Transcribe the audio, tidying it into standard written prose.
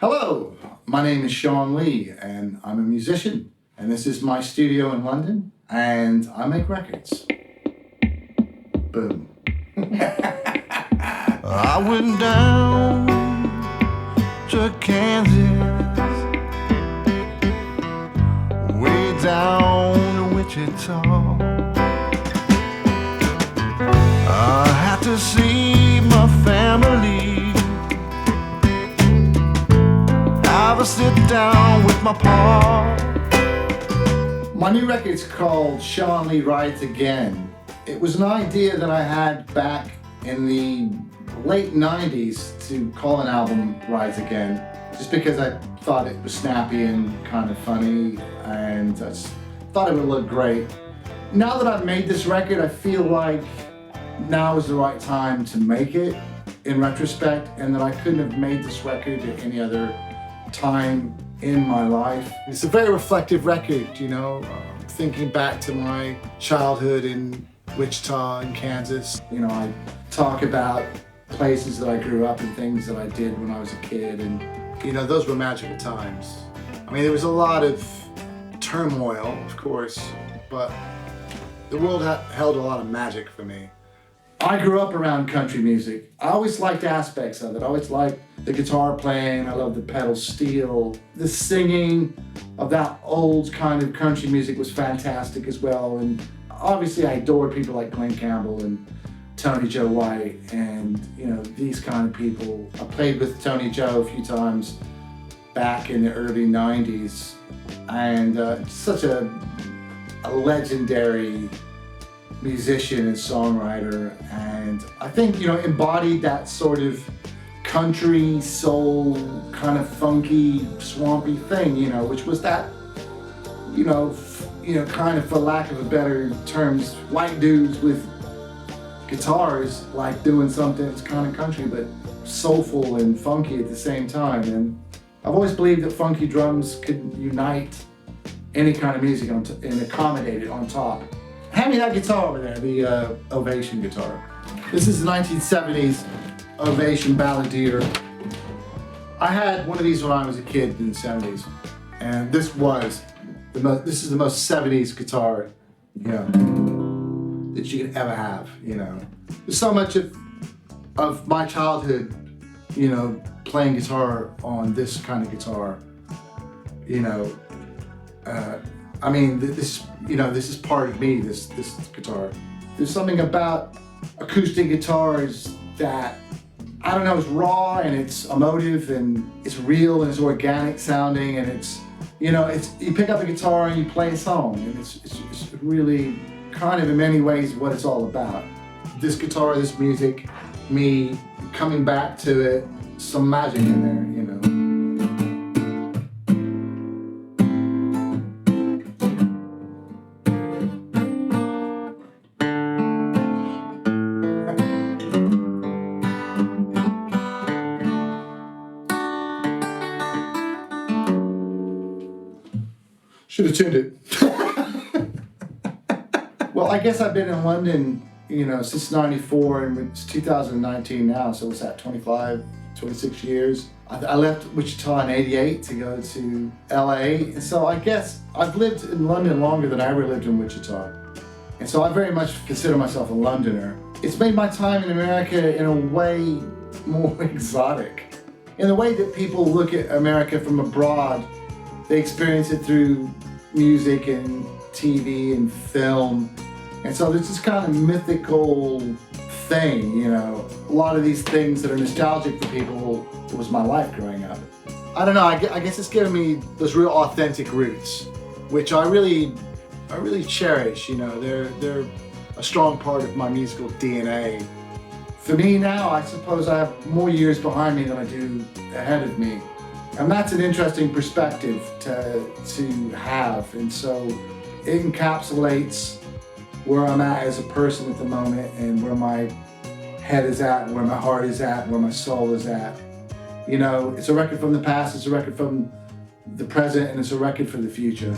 Hello, my name is Sean Lee, and I'm a musician. And this is my studio in London, and I make records. Boom. I went down to Kansas, way down to Wichita. I had to see my family, have a sit down with my pa. My new record's called Sean Lee Rides Again. It was an idea that I had back in the late 90s to call an album Rides Again, just because I thought it was snappy and kind of funny, and I just thought it would look great. Now that I've made this record, I feel like now is the right time to make it in retrospect, and that I couldn't have made this record at any other time in my life. It's a very reflective record, thinking back to my childhood in Wichita and Kansas. I talk about places that I grew up and things that I did when I was a kid, and those were magical times. I mean, there was a lot of turmoil, of course, but the world held a lot of magic for me. I grew up around country music. I always liked aspects of it. I always liked the guitar playing. I loved the pedal steel. The singing of that old kind of country music was fantastic as well. And obviously I adored people like Glen Campbell and Tony Joe White and these kind of people. I played with Tony Joe a few times back in the early 90s, and such a legendary musician and songwriter, and I think embodied that sort of country soul kind of funky swampy thing, which was that kind of, for lack of a better terms, white dudes with guitars like doing something that's kind of country but soulful and funky at the same time. And I've always believed that funky drums could unite any kind of music and accommodate it on top. Hand me that guitar over there, the Ovation guitar. This is the 1970s Ovation Balladeer. I had one of these when I was a kid in the 70s, and this is the most 70s guitar, that you could ever have, There's so much of my childhood, playing guitar on this kind of guitar, this is part of me, this guitar. There's something about acoustic guitars that, I don't know, it's raw and it's emotive and it's real and it's organic sounding, and it's you pick up a guitar and you play a song, and it's really kind of in many ways what it's all about. This guitar, this music, me coming back to it, some magic in there, Should have tuned it. Well, I guess I've been in London, since 94, and it's 2019 now, so what's that, 26 years. I left Wichita in 88 to go to LA, and so I guess I've lived in London longer than I ever lived in Wichita. And so I very much consider myself a Londoner. It's made my time in America in a way more exotic. In the way that people look at America from abroad, they experience it through music and TV and film. And so there's this kind of mythical thing, a lot of these things that are nostalgic for people. It was my life growing up. I don't know, I guess it's given me those real authentic roots, which I really cherish, they're a strong part of my musical DNA. For me now, I suppose I have more years behind me than I do ahead of me. And that's an interesting perspective to have, and so it encapsulates where I'm at as a person at the moment, and where my head is at, and where my heart is at, and where my soul is at. It's a record from the past, it's a record from the present, and it's a record for the future.